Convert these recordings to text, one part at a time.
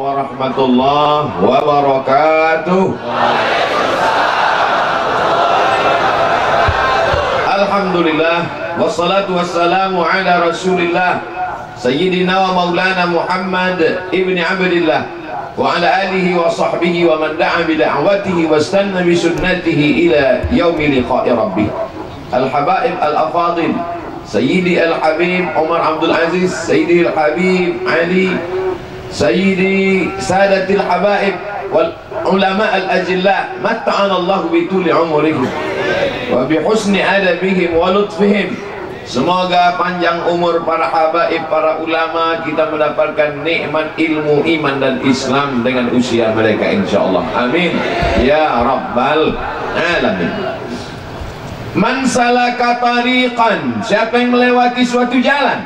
warahmatullahi wabarakatuh. Alhamdulillah wassalatu wassalamu ala rasulillah Sayyidina wa maulana Muhammad ibn Abdillah wa ala alihi wa sahbihi wa man da'a bi da'watihi wa istanna bi sunnatihi ila yaumi liqa'i rabbih. Al-habaib al-afadil Sayyidi al-habib Umar Abdul Aziz, Sayyidi al-habib Ali, Sayyidi sadatil habaib wal ulama al-ajilla, matta'ana Allah bi tuli umurihim wa bi husni adabihim wa lutfihim. Semoga panjang umur para habaib, para ulama, kita mendapatkan nikmat ilmu, iman dan Islam dengan usia mereka insyaallah. Amin ya rabbal alamin. Man salaka tariqan, siapa yang melewati suatu jalan,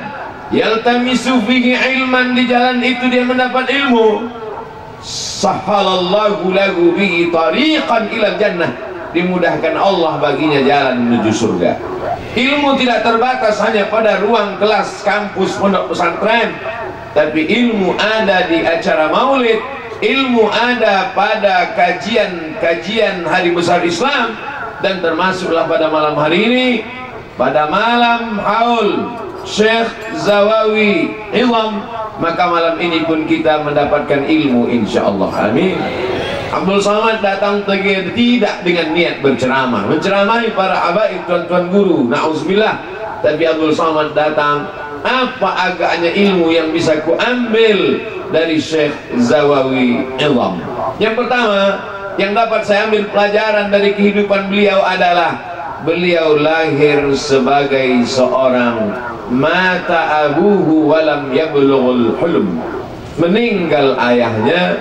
yaltamisu fihi ilman, di jalan itu dia mendapat ilmu, sahhalallahu lahu bihi tariqan ila jannah, dimudahkan Allah baginya jalan menuju surga. Ilmu tidak terbatas hanya pada ruang kelas kampus pondok pesantren, tapi ilmu ada di acara maulid, ilmu ada pada kajian hari besar Islam, dan termasuklah pada malam hari ini, pada malam haul Syekh Zawawi Izam, maka malam ini pun kita mendapatkan ilmu insyaallah. Amin. Abdul Somad datang tidak dengan niat berceramah, menceramahi para habaib, tuan-tuan guru, na'udzubillah, tapi Abdul Somad datang, apa agaknya ilmu yang bisa kuambil dari Syekh Zawawi Izam. Yang pertama yang dapat saya ambil pelajaran dari kehidupan beliau adalah beliau lahir sebagai seorang mata abuhu walam yablughul hulum, meninggal ayahnya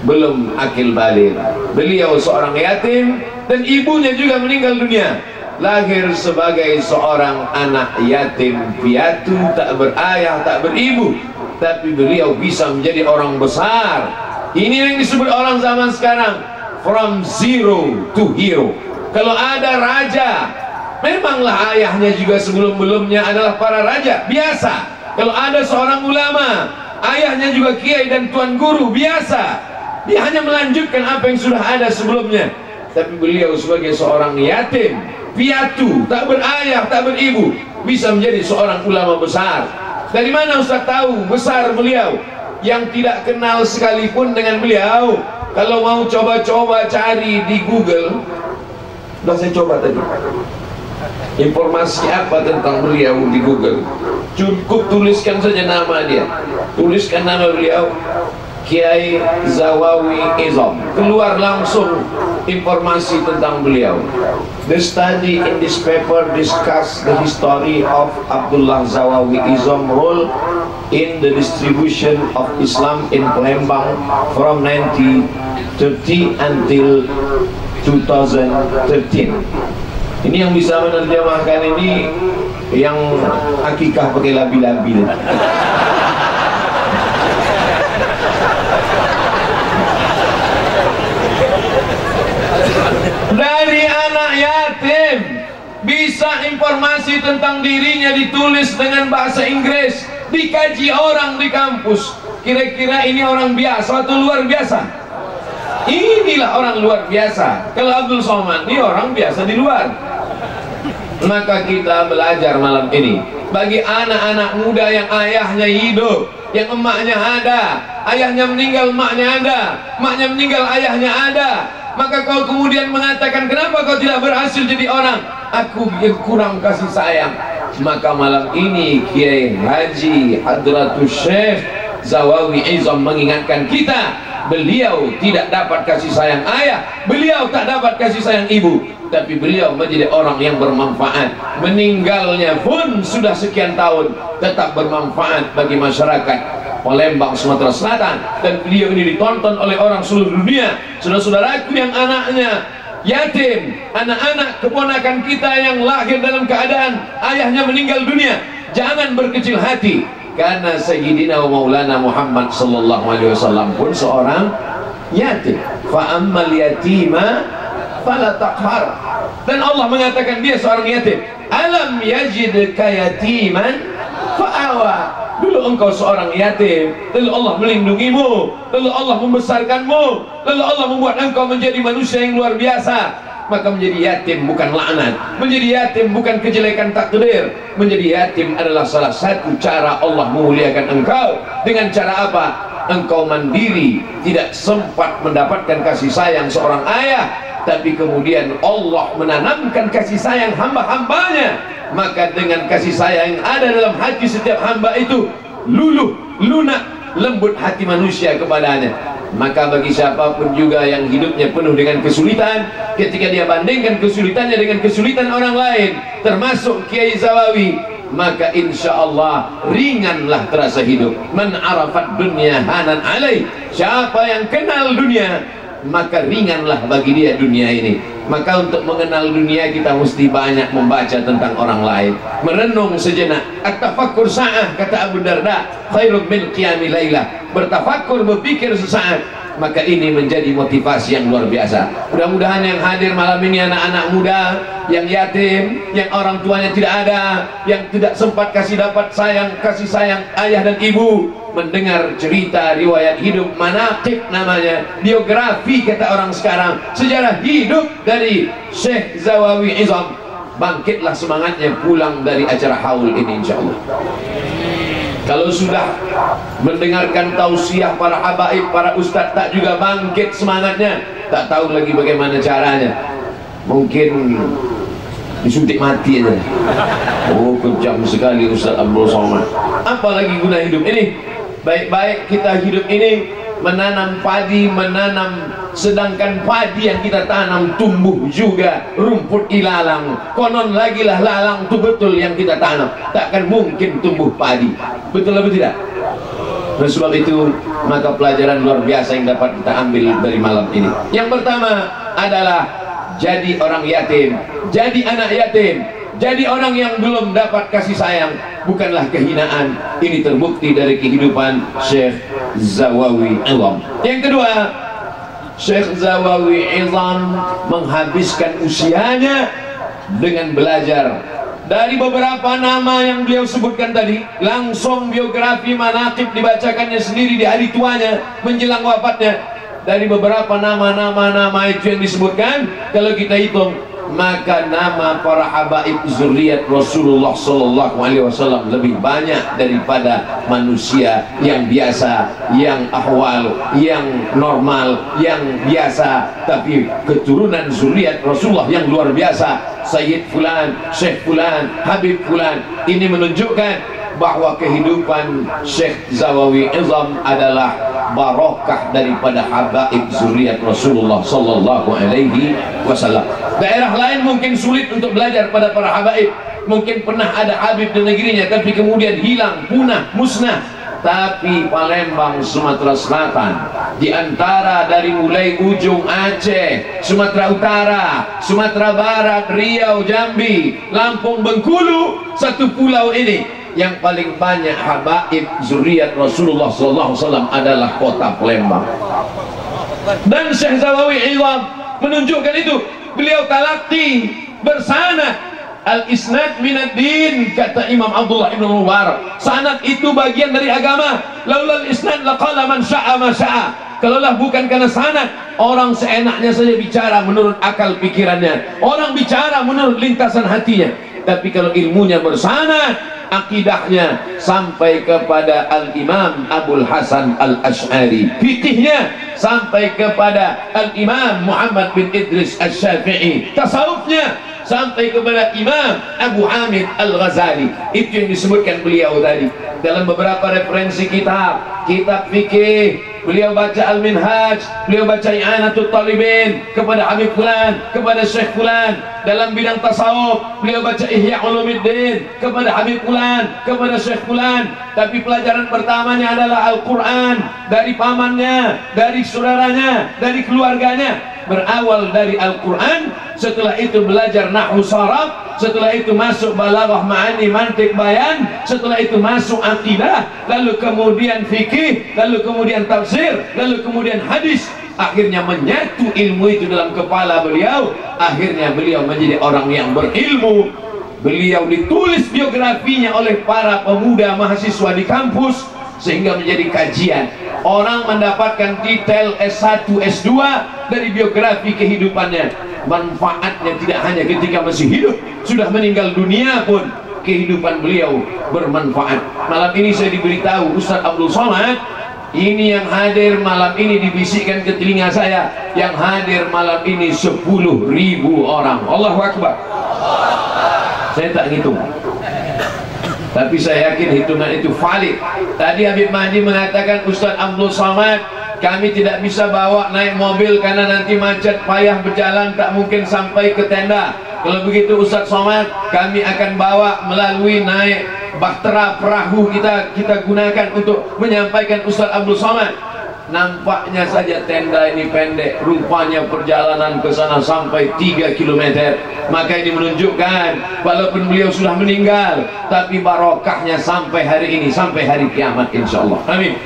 belum akil baligh. Beliau seorang yatim dan ibunya juga meninggal dunia. Lahir sebagai seorang anak yatim piatu, tak berayah, tak beribu, tapi beliau bisa menjadi orang besar. Ini yang disebut orang zaman sekarang, from zero to hero. Kalau ada raja, memanglah ayahnya juga sebelum-belumnya adalah para raja, biasa. Kalau ada seorang ulama, ayahnya juga kiai dan tuan guru, biasa. Dia hanya melanjutkan apa yang sudah ada sebelumnya. Tapi beliau sebagai seorang yatim piatu, tak berayah, tak beribu, bisa menjadi seorang ulama besar. Dari mana Ustaz tahu besar beliau? Yang tidak kenal sekalipun dengan beliau, kalau mau coba-coba cari di Google, sudah saya coba tadi, informasi apa tentang beliau di Google, cukup tuliskan saja nama dia, tuliskan nama beliau Kiai Zawawi Izam, keluar langsung informasi tentang beliau. The study in this paper discuss the history of Abdullah Zawawi Izam role in the distribution of Islam in Palembang from 1930 until 2013. Ini yang bisa menerjemahkan ini yang akikah pakai labi-labi. Dari anak yatim bisa informasi tentang dirinya ditulis dengan bahasa Inggris, dikaji orang di kampus. Kira-kira ini orang biasa atau luar biasa? Inilah orang luar biasa. Kalau Abdul Somad ini orang biasa di luar. Maka kita belajar malam ini bagi anak-anak muda yang ayahnya hidup, yang emaknya ada, ayahnya meninggal, emaknya ada, emaknya meninggal, ayahnya ada. Maka kau kemudian mengatakan, kenapa kau tidak berhasil jadi orang? Aku yang kurang kasih sayang. Maka malam ini Kiai Haji Hadratus Syekh Zawawi Izam mengingatkan kita, beliau tidak dapat kasih sayang ayah, beliau tak dapat kasih sayang ibu, tapi beliau menjadi orang yang bermanfaat. Meninggalnya pun sudah sekian tahun, tetap bermanfaat bagi masyarakat Palembang, Sumatera Selatan, dan beliau ini ditonton oleh orang seluruh dunia. Saudara-saudaraku yang anaknya yatim, anak-anak keponakan kita yang lahir dalam keadaan ayahnya meninggal dunia, jangan berkecil hati, karena Sayyidina wa Maulana Muhammad sallallahu alaihi wasallam pun seorang yatim. Fa ammal yatima fala taqhar, dan Allah mengatakan dia seorang yatim. Alam yajidka yatiman fa'awa. Dulu Lalu engkau seorang yatim, lalu Allah melindungimu, lalu Allah membesarkanmu, lalu Allah membuat engkau menjadi manusia yang luar biasa. Maka menjadi yatim bukan laknat, menjadi yatim bukan kejelekan takdir. Menjadi yatim adalah salah satu cara Allah memuliakan engkau. Dengan cara apa? Engkau mandiri, tidak sempat mendapatkan kasih sayang seorang ayah, tapi kemudian Allah menanamkan kasih sayang hamba-hambanya. Maka dengan kasih sayang yang ada dalam hati setiap hamba itu, luluh, lunak, lembut hati manusia kepadanya. Maka bagi siapapun juga yang hidupnya penuh dengan kesulitan, ketika dia bandingkan kesulitannya dengan kesulitan orang lain, termasuk Kiai Zawawi, maka insya Allah ringanlah terasa hidup. Man arafat dunya hanan alaih, siapa yang kenal dunia, maka ringanlah bagi dia dunia ini. Maka untuk mengenal dunia kita mesti banyak membaca tentang orang lain, merenung sejenak. At-tafakkur sa'ah, kata Abu Darda, khairun min qiyamil lailah. Bertafakkur, berpikir sesaat, maka ini menjadi motivasi yang luar biasa. Mudah-mudahan yang hadir malam ini anak-anak muda yang yatim, yang orang tuanya tidak ada, yang tidak sempat kasih sayang ayah dan ibu, mendengar cerita riwayat hidup, manaqib namanya, biografi kata orang sekarang, sejarah hidup dari Syekh Zawawi Izam. Bangkitlah semangatnya pulang dari acara haul ini insyaallah. Kalau sudah mendengarkan tausiah para habaib, para ustadz, tak juga bangkit semangatnya, tak tahu lagi bagaimana caranya. Mungkin disuntik mati aja. Oh, kejam sekali Ustaz Abdul Somad. Apalagi guna hidup ini? Baik-baik kita hidup ini menanam padi, sedangkan padi yang kita tanam tumbuh juga rumput ilalang. Konon lagi lah lalang itu betul yang kita tanam, takkan mungkin tumbuh padi. Betul atau tidak? Oleh sebab itu, maka pelajaran luar biasa yang dapat kita ambil dari malam ini. Yang pertama adalah jadi orang yatim, jadi anak yatim, jadi orang yang belum dapat kasih sayang bukanlah kehinaan. Ini terbukti dari kehidupan Syekh Zawawi Izam. Yang kedua, Syekh Zawawi Izam menghabiskan usianya dengan belajar. Dari beberapa nama yang beliau sebutkan tadi, langsung biografi manaqib dibacakannya sendiri di hari tuanya menjelang wafatnya. Dari beberapa nama itu yang disebutkan, kalau kita hitung, maka nama para habaib zuriat Rasulullah Sallallahu Alaihi Wasallam lebih banyak daripada manusia yang biasa, yang ahwal, yang normal, yang biasa. Tapi keturunan zuriat Rasulullah yang luar biasa, Sayyid Fulan, Syekh Fulan, Habib Fulan, ini menunjukkan bahwa kehidupan Syekh Zawawi Izam adalah barokah daripada habaib zuriat Rasulullah Sallallahu Alaihi Wasallam. Daerah lain mungkin sulit untuk belajar pada para habaib, mungkin pernah ada habib di negerinya tapi kemudian hilang, punah, musnah. Tapi Palembang, Sumatera Selatan, di antara dari mulai ujung Aceh, Sumatera Utara, Sumatera Barat, Riau, Jambi, Lampung, Bengkulu, satu pulau ini yang paling banyak habaib zuriat Rasulullah SAW adalah kota Palembang. Dan Syekh Zawawi Izam menunjukkan itu. Beliau talaqi bersanad. Al-isnad minad din, kata Imam Abdullah ibn Mubarak. Sanad itu bagian dari agama. Laulal isnad laqala man sya'a ma sya'a. Kalaulah bukan karena sanad, orang seenaknya saja bicara menurut akal pikirannya, orang bicara menurut lintasan hatinya. Tapi kalau ilmunya bersanad, akidahnya sampai kepada Al-Imam Abul Hasan Al-Ash'ari, fikihnya sampai kepada Al-Imam Muhammad bin Idris Al-Syafi'i, tasawufnya sampai kepada Imam Abu Hamid Al-Ghazali. Itu yang disebutkan beliau tadi dalam beberapa referensi kitab fikih. Beliau baca Al-Minhaj, beliau baca I'anatul Talibin kepada Habib Fulan, kepada Syekh Fulan. Dalam bidang tasawuf, beliau baca Ihya Ulumuddin kepada Habib Fulan, kepada Syekh Fulan. Tapi pelajaran pertamanya adalah Al-Quran, dari pamannya, dari saudaranya, dari keluarganya. Berawal dari Al-Quran, setelah itu belajar nahwu sharaf, setelah itu masuk balaghah, ma'ani, mantik, bayan, setelah itu masuk akidah, lalu kemudian fikih, lalu kemudian tafsir, lalu kemudian hadis. Akhirnya menyatu ilmu itu dalam kepala beliau. Akhirnya beliau menjadi orang yang berilmu, Beliau ditulis biografinya oleh para pemuda mahasiswa di kampus sehingga menjadi kajian. Orang mendapatkan detail S1, S2 dari biografi kehidupannya. Manfaatnya tidak hanya ketika masih hidup, sudah meninggal dunia pun kehidupan beliau bermanfaat. Malam ini saya diberitahu Ustaz Abdul Somad, ini yang hadir malam ini, dibisikkan ke telinga saya, yang hadir malam ini 10.000 orang. Allahu Akbar. Saya tak ngitung, tapi saya yakin hitungan itu valid. Tadi Habib Mahdi mengatakan, Ustaz Abdul Somad, kami tidak bisa bawa naik mobil karena nanti macet, payah berjalan, tak mungkin sampai ke tenda. Kalau begitu Ustaz Somad, kami akan bawa melalui naik bahtera perahu kita gunakan untuk menyampaikan Ustaz Abdul Somad. Nampaknya saja tenda ini pendek, rupanya perjalanan ke sana sampai 3 km. Maka ini menunjukkan walaupun beliau sudah meninggal, tapi barokahnya sampai hari ini, sampai hari kiamat insyaallah. Amin.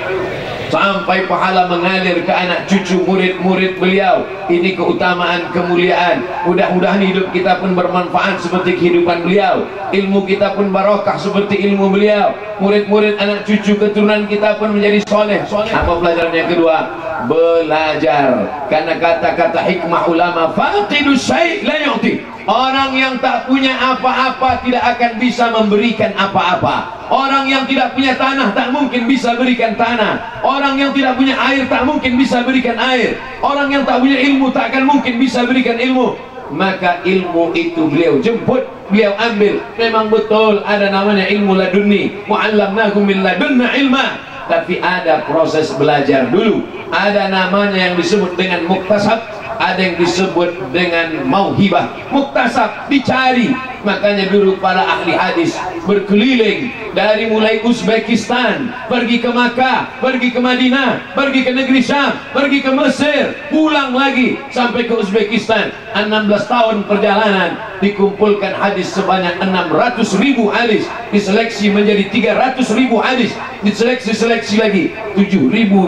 Sampai pahala mengalir ke anak cucu murid-murid beliau. Ini keutamaan, kemuliaan. Mudah-mudahan hidup kita pun bermanfaat seperti kehidupan beliau, ilmu kita pun barokah seperti ilmu beliau, murid-murid anak cucu keturunan kita pun menjadi soleh. Apa pelajaran yang kedua? Belajar, karena kata-kata hikmah ulama, faqidus syai' la yu'ti. Orang yang tak punya apa-apa tidak akan bisa memberikan apa-apa. Orang yang tidak punya tanah tak mungkin bisa berikan tanah. Orang yang tidak punya air tak mungkin bisa berikan air. Orang yang tak punya ilmu tak akan mungkin bisa berikan ilmu. Maka ilmu itu beliau jemput, beliau ambil. Memang betul ada namanya ilmu laduni, mu'allamnakum min ladunna ilma. Tapi ada proses belajar dulu. Ada namanya yang disebut dengan muktasab, ada yang disebut dengan mauhibah. Muktasab dicari, makanya dulu para ahli hadis berkeliling dari mulai Uzbekistan, pergi ke Makkah, pergi ke Madinah, pergi ke negeri Syam, pergi ke Mesir, pulang lagi sampai ke Uzbekistan. 16 tahun perjalanan, dikumpulkan hadis sebanyak 600.000 hadis, diseleksi menjadi 300.000 hadis, diseleksi lagi 7.275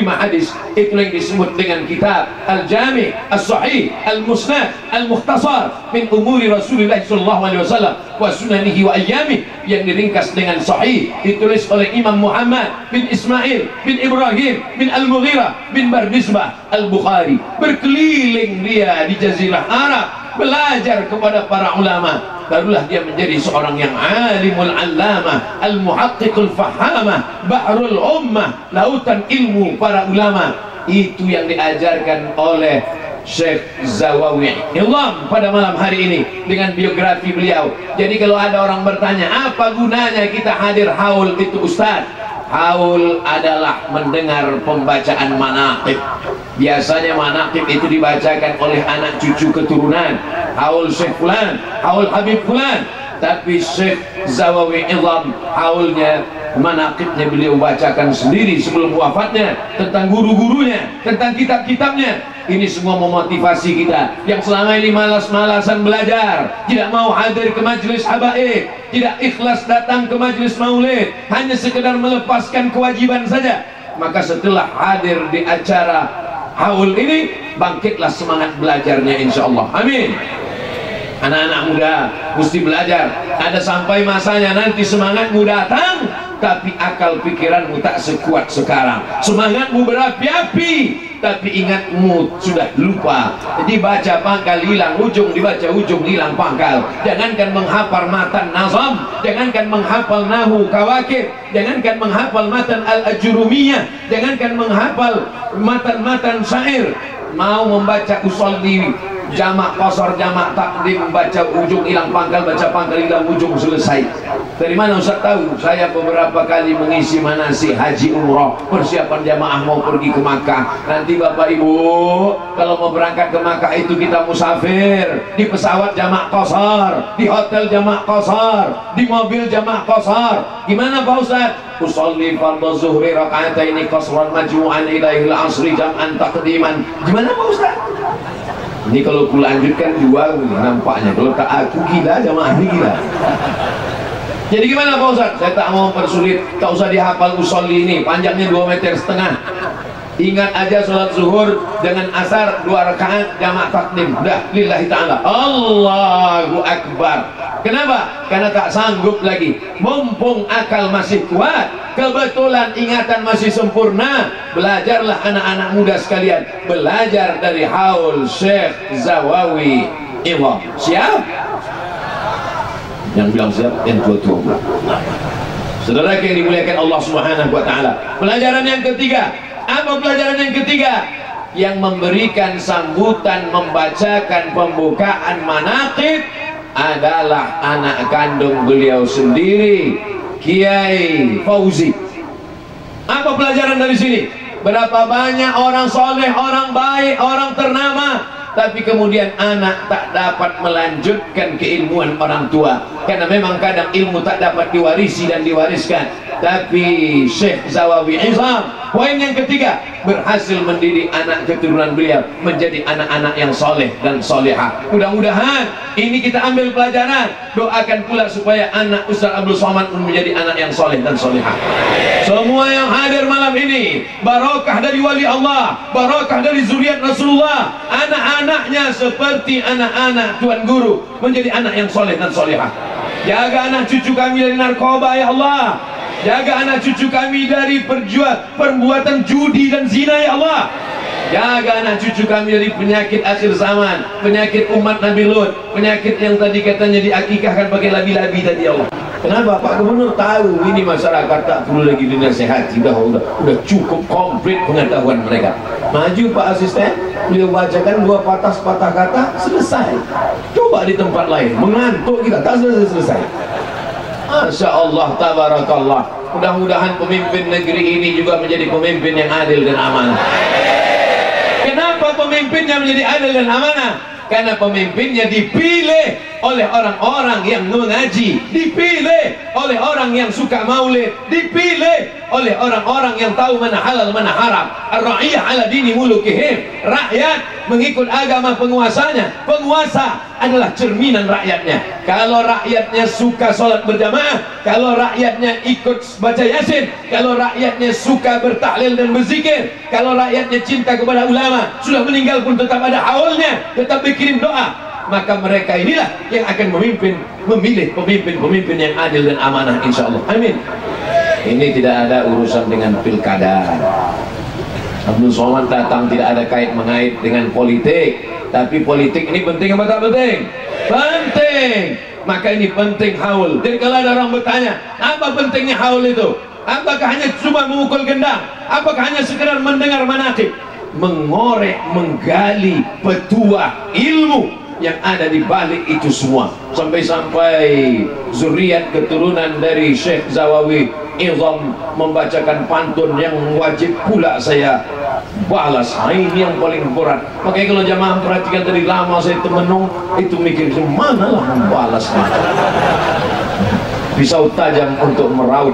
hadis. Itulah yang disebut dengan kitab Al-Jami' As-Sahih Al-Musnad Al-Mukhtasar min umuri Rasulullah SAW wa sunanihi wa ayyamih, yang diringkas dengan sahih, ditulis oleh Imam Muhammad bin Ismail bin Ibrahim bin Al-Mughirah bin Bardisbah Al-Bukhari. Berkeliling dia di Jazirah Arab, belajar kepada para ulama. Barulah dia menjadi seorang yang alimul allamah, al-muhaqqiqul fahamah, bahrul ummah, lautan ilmu para ulama. Itu yang diajarkan oleh Syekh Zawawi Ilham pada malam hari ini dengan biografi beliau. Jadi kalau ada orang bertanya, apa gunanya kita hadir haul itu Ustaz? Haul adalah mendengar pembacaan manaqib. Biasanya manaqib itu dibacakan oleh anak cucu keturunan. Haul Syekh Fulan, haul Habib Fulan. Tapi Syekh Zawawi Ilham haulnya, manaqibnya beliau bacakan sendiri sebelum wafatnya, tentang guru-gurunya, tentang kitab-kitabnya. Ini semua memotivasi kita yang selama ini malas-malasan belajar, tidak mau hadir ke majelis habaib, tidak ikhlas datang ke majelis maulid, hanya sekedar melepaskan kewajiban saja. Maka setelah hadir di acara haul ini, bangkitlah semangat belajarnya insyaallah. Amin. Anak-anak muda mesti belajar. Ada sampai masanya nanti semangatmu datang, tapi akal pikiranmu tak sekuat sekarang. Semangatmu berapi-api, tapi ingatmu sudah lupa. Jadi baca pangkal hilang ujung, dibaca ujung hilang pangkal. Jangankan menghafal matan nazam, jangankan menghafal nahu kawakib, jangankan menghafal matan al-ajurumiyah, jangankan menghafal matan-matan syair. Mau membaca usolli jamak qasar, jamak takdim, baca ujung hilang pangkal, baca pangkal hilang ujung, selesai. Dari mana Ustaz tahu? Saya beberapa kali mengisi manasik haji umrah, persiapan jamaah mau pergi ke Makkah. Nanti Bapak Ibu kalau mau berangkat ke Makkah itu kita musafir, di pesawat jamak qasar, di hotel jamak qasar, di mobil jamak qasar. Gimana Pak Ustaz? Usolli fardhu zuhri raka'ataini qasran majmu'an ilaihil asri jam'an taqdiman. Gimana Pak Ustaz? Ini kalau ku lanjutkan jual nampaknya, kalau tak aku gila, jamaah ini gila. Jadi gimana Pak Ustaz? Saya tak mau mempersulit, tak usah dihafal usolli ini, panjangnya 2,5 meter. Ingat aja sholat zuhur dengan asar 2 rakaat jamaah takdim, udah lillahi ta'ala, Allahu Akbar. Kenapa? Karena tak sanggup lagi. Mumpung akal masih kuat, kebetulan ingatan masih sempurna, belajarlah anak-anak muda sekalian, belajar dari haul Syekh Zawawi Iwam. Siap? Yang bilang siap, yang tua-tua. Saudara yang dimuliakan Allah Subhanahu wa ta'ala, pelajaran yang ketiga. Apa pelajaran yang ketiga? Yang memberikan sambutan, membacakan pembukaan manaqib adalah anak kandung beliau sendiri, Kiai Fauzi. Apa pelajaran dari sini? Berapa banyak orang soleh, orang baik, orang ternama, tapi kemudian anak tak dapat melanjutkan keilmuan orang tua, karena memang kadang ilmu tak dapat diwarisi dan diwariskan. Tapi Syekh Zawawi Izam, poin yang ketiga, berhasil mendidik anak keturunan beliau menjadi anak-anak yang soleh dan solehah. Mudah-mudahan ini kita ambil pelajaran. Doakan pula supaya anak Ustaz Abdul Somad pun menjadi anak yang soleh dan solehah. Semua yang hadir malam ini, barakah dari wali Allah, barakah dari zuriat Rasulullah. Anak-anaknya seperti anak-anak Tuan Guru, menjadi anak yang soleh dan solehah. Jaga anak cucu kami dari narkoba ya Allah. Jaga anak cucu kami dari perbuatan judi dan zina ya Allah. Jaga anak cucu kami dari penyakit akhir zaman, penyakit umat Nabi Lut, penyakit yang tadi katanya diakikahkan pakai labi-labi tadi ya Allah. Kenapa? Pak Gubernur tahu ini masyarakat tak perlu lagi dinasehati, udah cukup komplit pengetahuan mereka. Maju Pak Asisten, beliau bacakan 2 patah kata, selesai. Coba di tempat lain, mengantuk kita, tak selesai. Masya Allah, tabarakallah. Mudah-mudahan pemimpin negeri ini juga menjadi pemimpin yang adil dan amanah. Kenapa pemimpinnya menjadi adil dan amanah? Karena pemimpinnya dipilih oleh orang-orang yang mengaji, dipilih oleh orang yang suka maulid, dipilih oleh orang-orang yang tahu mana halal mana haram. Ar-ra'iyah ala dini mulukihim. Rakyat mengikut agama penguasanya. Penguasa adalah cerminan rakyatnya. Kalau rakyatnya suka sholat berjamaah, kalau rakyatnya ikut baca yasin, kalau rakyatnya suka bertahlil dan berzikir, kalau rakyatnya cinta kepada ulama, sudah meninggal pun tetap ada haulnya, tetap berkirim doa, maka mereka inilah yang akan memilih pemimpin-pemimpin yang adil dan amanah, insya Allah. Amin. Ini tidak ada urusan dengan pilkada. Abdul Somad datang tidak ada kait-mengait dengan politik, tapi politik ini penting apa tak penting? Penting. Maka ini penting haul. Jadi kalau ada orang bertanya, apa pentingnya haul itu? Apakah hanya cuma memukul gendang? Apakah hanya sekedar mendengar manaqib? Mengorek, menggali petuah ilmu yang ada di balik itu semua, sampai-sampai zuriat keturunan dari Syekh Zawawi Izam membacakan pantun yang wajib pula saya balas. Ini yang paling berat. Makanya kalau jamaah perhatikan dari lama saya temenung itu mikir mana lah membalasnya. Pisau tajam untuk meraut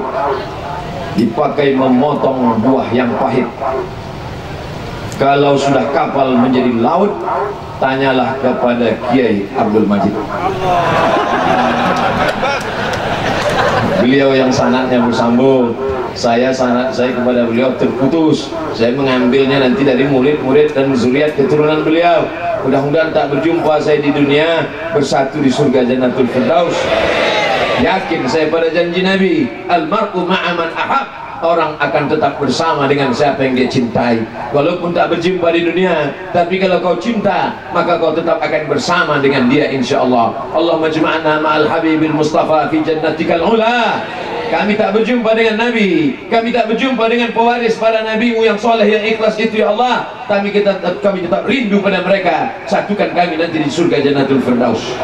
dipakai memotong buah yang pahit. Kalau sudah kapal menjadi laut, tanyalah kepada Kiai Abdul Majid. Beliau yang sanadnya bersambung, sanad saya kepada beliau terputus. Saya mengambilnya nanti dari murid-murid dan zuriat keturunan beliau. Mudah-mudahan tak berjumpa saya di dunia, bersatu di surga Jannatul Firdaus. Yakin saya pada janji Nabi, almar'u ma'a man ahab. Orang akan tetap bersama dengan siapa yang dia cintai, walaupun tak berjumpa di dunia. Tapi kalau kau cinta, maka kau tetap akan bersama dengan dia, insyaallah. Allahumma jama'na ma'al habibil Mustafa fi jannatikal ula. Kami tak berjumpa dengan Nabi, kami tak berjumpa dengan pewaris para nabimu yang soleh, yang ikhlas itu ya Allah. Kami tetap rindu pada mereka. Satukan kami nanti di surga Jannatul Firdaus.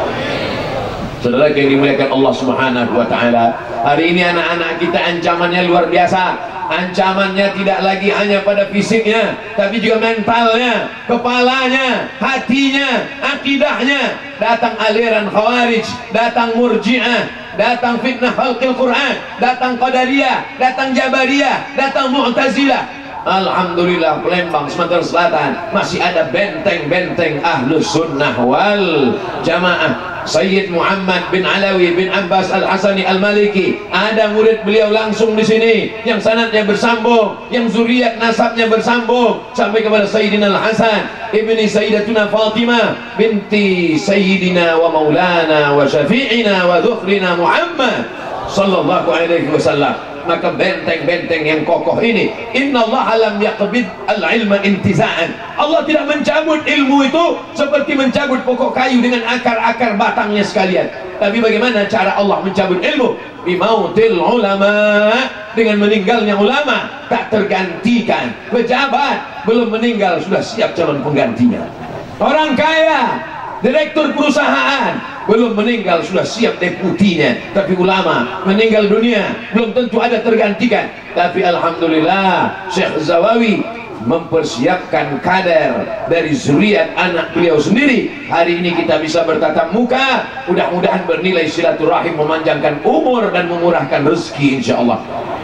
Saudara yang dimuliakan Allah Subhanahu wa ta'ala, hari ini anak-anak kita ancamannya luar biasa. Ancamannya tidak lagi hanya pada fisiknya, tapi juga mentalnya, kepalanya, hatinya, akidahnya. Datang aliran Khawarij, datang Murji'ah, datang fitnah khalqil Quran, datang Qadariyah, datang Jabariyah, datang Mu'tazilah. Alhamdulillah, Palembang, Sumatera Selatan masih ada benteng-benteng Ahlus Sunnah wal Jamaah. Sayyid Muhammad bin Alawi bin Abbas Al-Hasani Al-Maliki, ada murid beliau langsung di sini yang sanadnya bersambung, yang zuriat nasabnya bersambung sampai kepada Sayyidina Al-Hasan ibni Sayyidatuna Fatimah binti Sayyidina wa Maulana wa Syafi'ina wa Dhukhrina Muhammad sallallahu alaihi wasallam. Maka benteng-benteng yang kokoh ini, innallaha lam yaqbid al-ilma intiza'an, Allah tidak mencabut ilmu itu seperti mencabut pokok kayu dengan akar-akar batangnya sekalian. Tapi bagaimana cara Allah mencabut ilmu? Bimautil ulama, dengan meninggalnya ulama. Tak tergantikan. Pejabat belum meninggal sudah siap calon penggantinya. Orang kaya, direktur perusahaan belum meninggal sudah siap deputinya. Tapi ulama meninggal dunia belum tentu ada tergantikan. Tapi alhamdulillah Syekh Zawawi mempersiapkan kader dari zuriat anak beliau sendiri. Hari ini kita bisa bertatap muka, mudah-mudahan bernilai silaturahim, memanjangkan umur dan memurahkan rezeki insyaallah.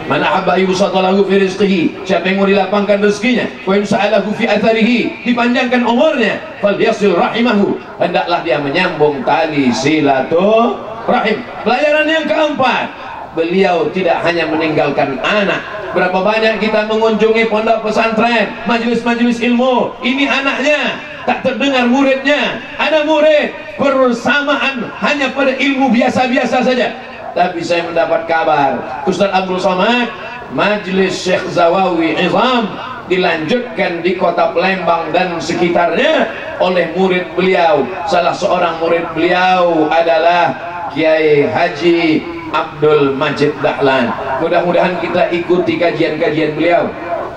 Man ahabba yusatalahu fi rizqihi, siapa yang mau dilapangkan rezekinya, wa yusa'alahu fi atharihi, dipanjangkan umurnya, falyasil rahimahu, hendaklah dia menyambung tali silaturahim. Pelajaran yang keempat, beliau tidak hanya meninggalkan anak. Berapa banyak kita mengunjungi pondok pesantren, majelis-majelis ilmu, ini anaknya tak terdengar muridnya. Ada murid bersamaan hanya pada ilmu biasa-biasa saja. Tapi saya mendapat kabar Ustaz Abdul Somad, majelis Syekh Zawawi Izam dilanjutkan di kota Palembang dan sekitarnya oleh murid beliau. Salah seorang murid beliau adalah Kiai Haji Abdul Majid Dahlan. Mudah-mudahan kita ikuti kajian-kajian beliau.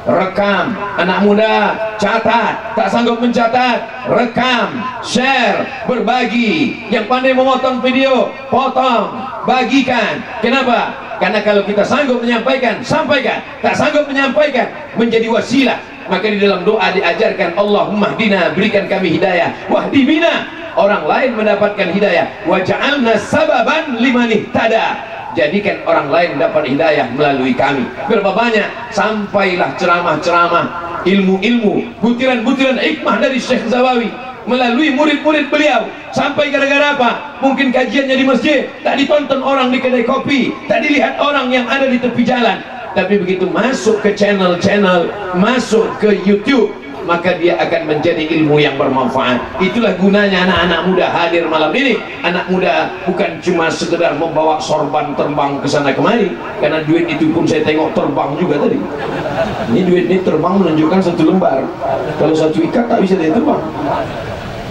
Rekam, anak muda catat, tak sanggup mencatat, rekam, share, berbagi. Yang pandai memotong video, potong, bagikan. Kenapa? Karena kalau kita sanggup menyampaikan, sampaikan. Tak sanggup menyampaikan, menjadi wasilah. Maka di dalam doa diajarkan, Allahumma hdina, berikan kami hidayah, wahdi bina, orang lain mendapatkan hidayah, waj'alna sababan liman ihtada, jadikan orang lain dapat hidayah melalui kami. Berapa banyak sampailah ceramah-ceramah, ilmu-ilmu, butiran-butiran hikmah dari Syekh Zawawi melalui murid-murid beliau. Sampai gara-gara apa? Mungkin kajiannya di masjid tak ditonton orang di kedai kopi, tak dilihat orang yang ada di tepi jalan. Tapi begitu masuk ke channel-channel, masuk ke YouTube, maka dia akan menjadi ilmu yang bermanfaat. Itulah gunanya anak-anak muda hadir malam ini. Anak muda bukan cuma sekedar membawa sorban terbang ke sana kemari, karena duit itu pun saya tengok terbang juga tadi. Ini duit ini terbang menunjukkan satu lembar. Kalau satu ikat tak bisa dia terbang.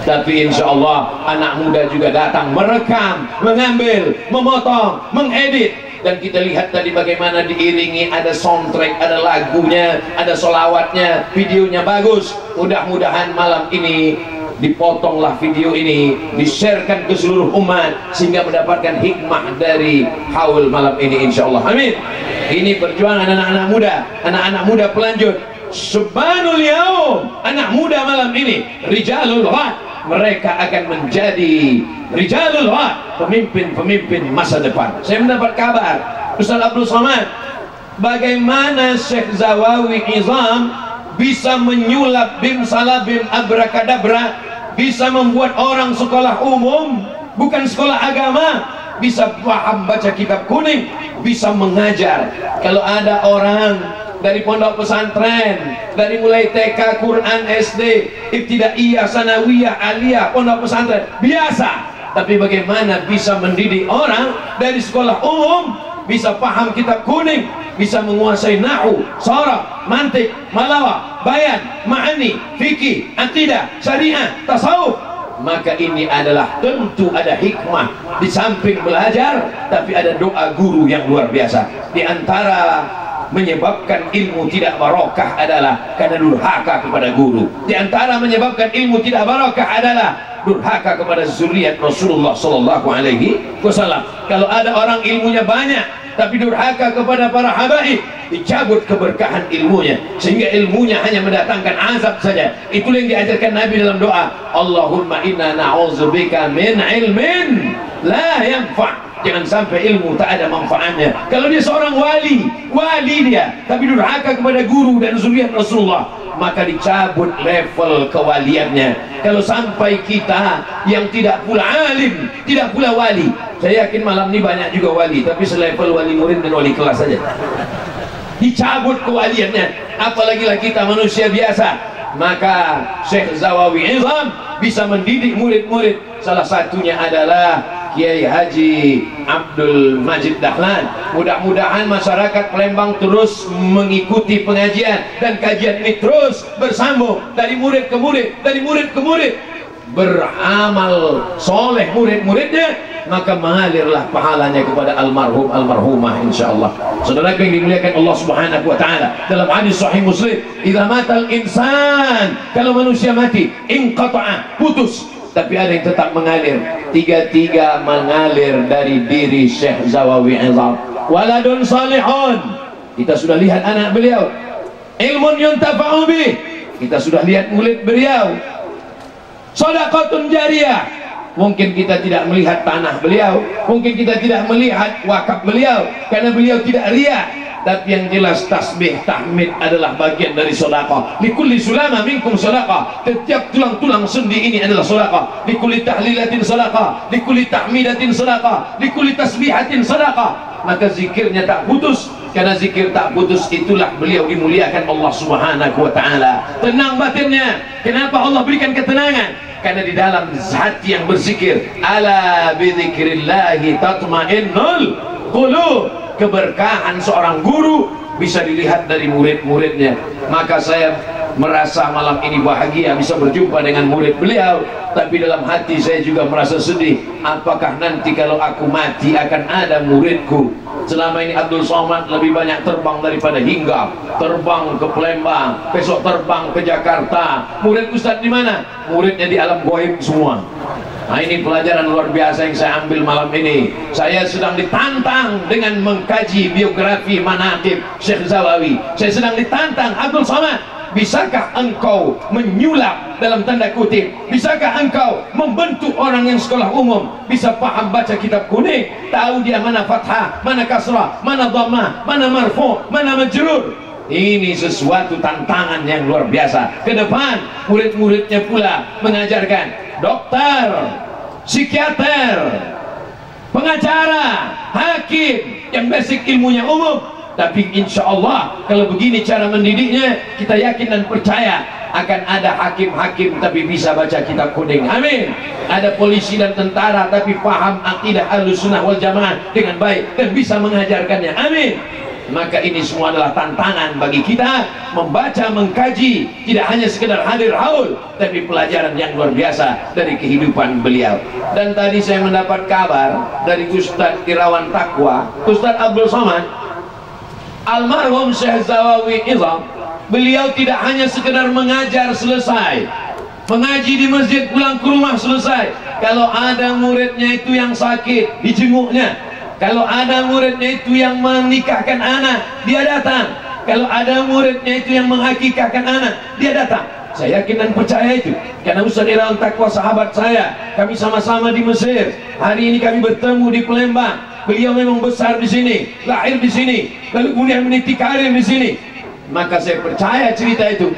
Tapi insya Allah anak muda juga datang merekam, mengambil, memotong, mengedit. Dan kita lihat tadi bagaimana diiringi, ada soundtrack, ada lagunya, ada solawatnya, videonya bagus. Mudah-mudahan malam ini dipotonglah video ini, di-sharekan ke seluruh umat sehingga mendapatkan hikmah dari haul malam ini insyaallah. Amin. Ini perjuangan anak-anak muda pelanjut. Subhanul yaum, anak muda malam ini rijalul ghad, mereka akan menjadi rijalul ghad, pemimpin-pemimpin masa depan. Saya mendapat kabar Ustaz Abdul Somad, bagaimana Syekh Zawawi Izam bisa menyulap bim salabim abrakadabra, bisa membuat orang sekolah umum, bukan sekolah agama, bisa paham baca kitab kuning, bisa mengajar. Kalau ada orang dari pondok pesantren, dari mulai TK, Quran, SD, ibtidaiyah, sanawiyah, aliyah, pondok pesantren biasa, tapi bagaimana bisa mendidik orang dari sekolah umum, bisa paham kitab kuning, bisa menguasai nahu, sharaf, mantik, malawa, bayan, ma'ani, fikih, akidah, syariah, tasawuf. Maka ini adalah tentu ada hikmah. Di samping belajar, tapi ada doa guru yang luar biasa. Di antara menyebabkan ilmu tidak barokah adalah karena durhaka kepada guru. Di antara menyebabkan ilmu tidak barokah adalah durhaka kepada zuriat Rasulullah sallallahu alaihi wasallam. Kalau ada orang ilmunya banyak tapi durhaka kepada para habaib, dicabut keberkahan ilmunya, sehingga ilmunya hanya mendatangkan azab saja. Itulah yang diajarkan Nabi dalam doa, Allahumma inna na'udzubika min ilmin la yanfa'. Jangan sampai ilmu tak ada manfaatnya. Kalau dia seorang wali dia tapi durhaka kepada guru dan zuriat Rasulullah, maka dicabut level kewaliannya. Kalau sampai kita yang tidak pula alim, tidak pula wali, saya yakin malam ini banyak juga wali, tapi selevel wali murid dan wali kelas saja, dicabut kewaliannya. Apalagi lah kita manusia biasa. Maka Syekh Zawawi Izam bisa mendidik murid-murid. Salah satunya adalah Kiai Haji Abdul Majid Dahlan. Mudah-mudahan masyarakat Palembang terus mengikuti pengajian, dan kajian ini terus bersambung dari murid ke murid, dari murid ke murid. Beramal soleh murid-muridnya, maka mengalirlah pahalanya kepada almarhum almarhumah insyaallah. Saudara yang dimuliakan Allah Subhanahu wa taala, dalam hadis sahih Muslim, idza matal insan, kalau manusia mati, inqata'a, putus, tapi ada yang tetap mengalir. Tiga-tiga mengalir dari diri Syekh Zawawi Izam. Waladun salihun, kita sudah lihat anak beliau. Ilmun yuntafa'u bih, kita sudah lihat murid beliau. Shadaqatun jariyah, mungkin kita tidak melihat tanah beliau, mungkin kita tidak melihat wakaf beliau karena beliau tidak riya, tapi yang jelas tasbih tahmid adalah bagian dari sedekah. Likulli sulama minkum sedekah, setiap tulang-tulang sendi ini adalah sedekah. Likulli tahlilatin sedekah, likulli tahmidatin sedekah, likulli tasbihatin sedekah. Maka zikirnya tak putus, karena zikir tak putus itulah beliau dimuliakan Allah Subhanahu wa taala. Tenang batinnya. Kenapa Allah berikan ketenangan? Karena di dalam hati yang berzikir, ala bidzikrillahi tatmainnul qulub. Keberkahan seorang guru bisa dilihat dari murid-muridnya. Maka saya merasa malam ini bahagia bisa berjumpa dengan murid beliau, tapi dalam hati saya juga merasa sedih. Apakah nanti kalau aku mati akan ada muridku? Selama ini Abdul Somad lebih banyak terbang daripada hinggap, terbang ke Palembang, besok terbang ke Jakarta. Murid Ustadz di mana? Muridnya di alam gaib semua. Nah, ini pelajaran luar biasa yang saya ambil malam ini. Saya sedang ditantang dengan mengkaji biografi manaqib Syekh Zawawi. Saya sedang ditantang, Abdul Somad, bisakah engkau menyulap dalam tanda kutip? Bisakah engkau membentuk orang yang sekolah umum bisa paham baca kitab kuning, tahu dia mana fathah, mana kasrah, mana dhammah, mana marfu', mana majrur? Ini sesuatu tantangan yang luar biasa. Ke depan murid-muridnya pula mengajarkan dokter, psikiater, pengacara, hakim yang basic ilmunya umum. Tapi insya Allah kalau begini cara mendidiknya, kita yakin dan percaya akan ada hakim-hakim tapi bisa baca kitab kuning. Amin. Ada polisi dan tentara tapi paham akidah Ahlussunnah wal Jamaah dengan baik dan bisa mengajarkannya. Amin. Maka ini semua adalah tantangan bagi kita membaca, mengkaji, tidak hanya sekedar hadir haul, tapi pelajaran yang luar biasa dari kehidupan beliau. Dan tadi saya mendapat kabar dari Ustadz Irawan Taqwa, Ustadz Abdul Somad, almarhum Syekh Zawawi Izam, beliau tidak hanya sekedar mengajar selesai, mengaji di masjid pulang ke rumah selesai. Kalau ada muridnya itu yang sakit, dijenguknya. Kalau ada muridnya itu yang menikahkan anak, dia datang. Kalau ada muridnya itu yang mengakikahkan anak, dia datang. Saya yakin dan percaya itu, karena Ustaz Irawan Taqwa sahabat saya, kami sama-sama di Mesir. Hari ini kami bertemu di Palembang. Beliau memang besar di sini, lahir di sini, lalu kemudian meniti karir di sini. Maka saya percaya cerita itu.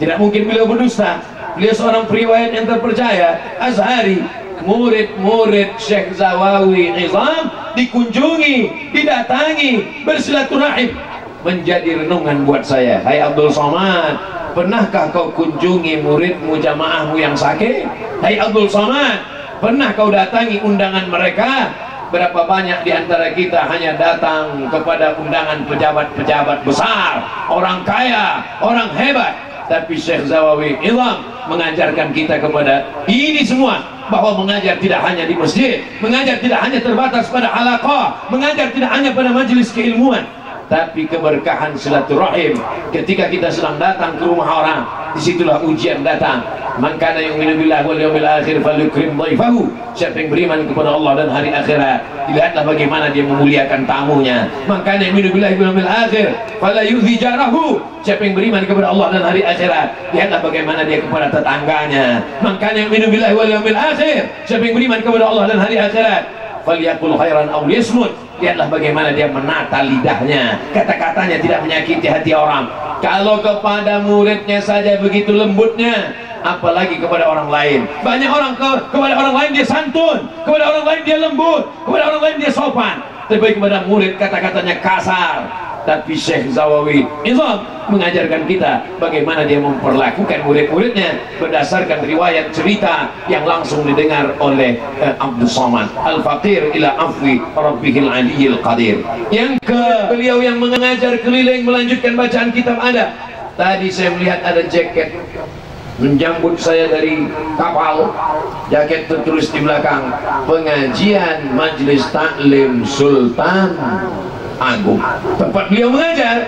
Tidak mungkin beliau berdusta. Beliau seorang periwayat yang terpercaya, Azhari. Murid-murid Syekh Zawawi Izam dikunjungi, didatangi, bersilaturahim, menjadi renungan buat saya. Hai Abdul Somad, pernahkah kau kunjungi muridmu, jamaahmu yang sakit? Hai Abdul Somad, pernah kau datangi undangan mereka? Berapa banyak di antara kita hanya datang kepada undangan pejabat-pejabat besar, orang kaya, orang hebat. Tapi Syekh Zawawi Izam mengajarkan kita kepada ini semua, bahwa mengajar tidak hanya di masjid, mengajar tidak hanya terbatas pada halaqah, mengajar tidak hanya pada majelis keilmuan, tapi keberkahan silaturahim. Ketika kita sedang datang ke rumah orang, disitulah ujian datang. Man kana yu'minu billahi wal yawmil akhir falyukrim dhaifahu. Siapa yang beriman kepada Allah dan hari akhirat, lihatlah bagaimana dia memuliakan tamunya. Man kana yu'minu billahi wal yawmil akhir fala yu'dhi jarahu. Siapa yang beriman kepada Allah dan hari akhirat, lihatlah bagaimana dia kepada tetangganya. Man kana yu'minu billahi wal yawmil akhir. Siapa yang beriman kepada Allah dan hari akhirat, falyaqul khairan aw liyasmut. lihatlah bagaimana dia menata lidahnya, kata-katanya tidak menyakiti hati orang. Kalau kepada muridnya saja begitu lembutnya, apalagi kepada orang lain. Banyak orang kepada orang lain dia santun, kepada orang lain dia lembut, kepada orang lain dia sopan, tapi kepada murid kata-katanya kasar. Tapi Syekh Zawawi Izam mengajarkan kita bagaimana dia memperlakukan murid-muridnya berdasarkan riwayat cerita yang langsung didengar oleh Abdul Somad Al-Faqir ila afwi Rabbihil Aliyil Qadir. Yang beliau yang mengajar keliling melanjutkan bacaan kitab ada. Tadi saya melihat ada jaket menjambut saya dari kapal. Jaket tertulis di belakang, pengajian Majelis Taklim Sultan Agung, tempat beliau mengajar.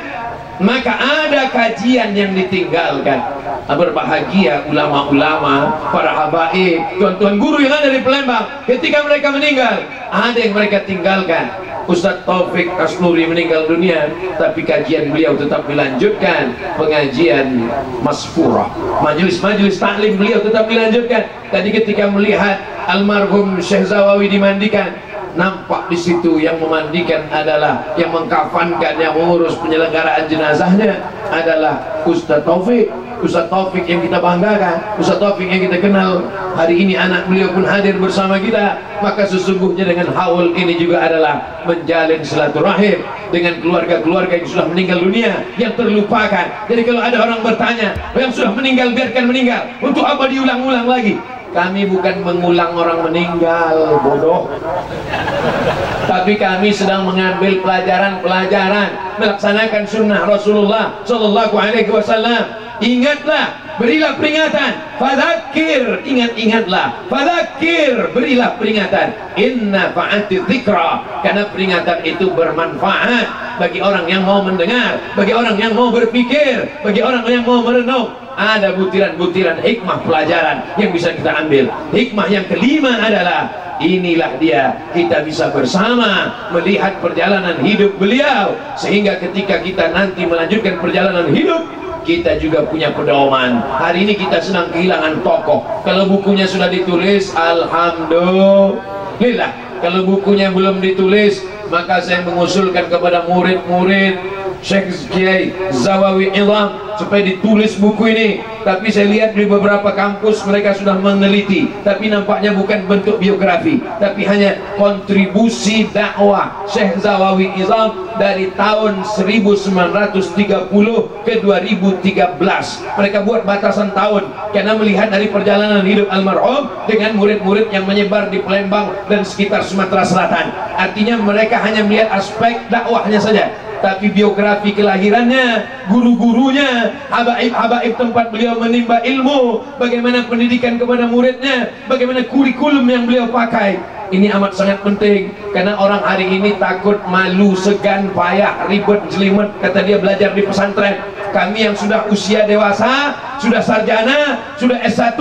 Maka ada kajian yang ditinggalkan. Berbahagia ulama-ulama, para habaib, tuan-tuan guru yang ada di Palembang, ketika mereka meninggal, ada yang mereka tinggalkan. Ustaz Taufik Asluri meninggal dunia, tapi kajian beliau tetap dilanjutkan. Pengajian Masfurah, majelis-majelis taklim beliau tetap dilanjutkan. Tadi ketika melihat almarhum Syekh Zawawi dimandikan, nampak di situ yang memandikan adalah, yang mengkafankan, yang mengurus penyelenggaraan jenazahnya adalah Ustaz Taufik. Ustaz Taufik yang kita banggakan, Ustaz Taufik yang kita kenal. Hari ini anak beliau pun hadir bersama kita. Maka sesungguhnya dengan haul ini juga adalah menjalin silaturahim dengan keluarga-keluarga yang sudah meninggal dunia, yang terlupakan. Jadi kalau ada orang bertanya, yang sudah meninggal biarkan meninggal, untuk apa diulang-ulang lagi? Kami bukan mengulang orang meninggal, bodoh. Tapi kami sedang mengambil pelajaran-pelajaran, melaksanakan sunnah Rasulullah Sallallahu Alaihi Wasallam. Ingatlah, berilah peringatan. Fadzakir, ingat-ingatlah. Fadzakir, berilah peringatan. Inna fa'ati dzikra, karena peringatan itu bermanfaat bagi orang yang mau mendengar, bagi orang yang mau berpikir, bagi orang yang mau merenung. Ada butiran-butiran hikmah pelajaran yang bisa kita ambil. Hikmah yang kelima adalah, inilah dia, kita bisa bersama melihat perjalanan hidup beliau, sehingga ketika kita nanti melanjutkan perjalanan hidup, kita juga punya pedoman. Hari ini kita sedang kehilangan tokoh. Kalau bukunya sudah ditulis, alhamdulillah. Kalau bukunya belum ditulis, maka saya mengusulkan kepada murid-murid Syekh Kiai Zawawi Izam supaya ditulis buku ini. Tapi saya lihat di beberapa kampus mereka sudah meneliti, tapi nampaknya bukan bentuk biografi, tapi hanya kontribusi dakwah Syekh Zawawi Izam dari tahun 1930 ke 2013. Mereka buat batasan tahun karena melihat dari perjalanan hidup almarhum dengan murid-murid yang menyebar di Palembang dan sekitar Sumatera Selatan. Artinya mereka hanya melihat aspek dakwahnya saja, tapi biografi kelahirannya, guru-gurunya, habaib-habaib tempat beliau menimba ilmu, bagaimana pendidikan kepada muridnya, bagaimana kurikulum yang beliau pakai. Ini amat sangat penting, karena orang hari ini takut, malu, segan, payah, ribet, jelimet, kata dia belajar di pesantren. Kami yang sudah usia dewasa, sudah sarjana, sudah S1,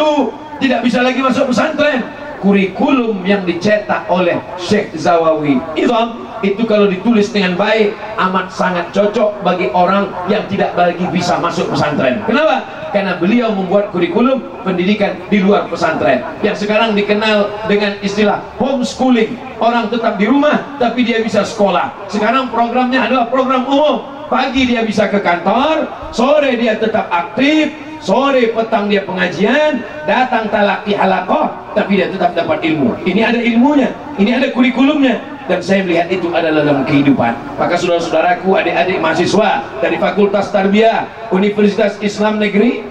tidak bisa lagi masuk pesantren. Kurikulum yang dicetak oleh Syekh Zawawi Izam itu kalau ditulis dengan baik amat sangat cocok bagi orang yang tidak lagi bisa masuk pesantren. Kenapa? Karena beliau membuat kurikulum pendidikan di luar pesantren yang sekarang dikenal dengan istilah homeschooling. Orang tetap di rumah tapi dia bisa sekolah. Sekarang programnya adalah program umum. Pagi dia bisa ke kantor, sore dia tetap aktif, sore petang dia pengajian, datang talaqi halaqah, tapi dia tetap dapat ilmu. Ini ada ilmunya, ini ada kurikulumnya, dan saya melihat itu adalah dalam kehidupan. Maka saudara-saudaraku, adik-adik mahasiswa dari Fakultas Tarbiyah Universitas Islam Negeri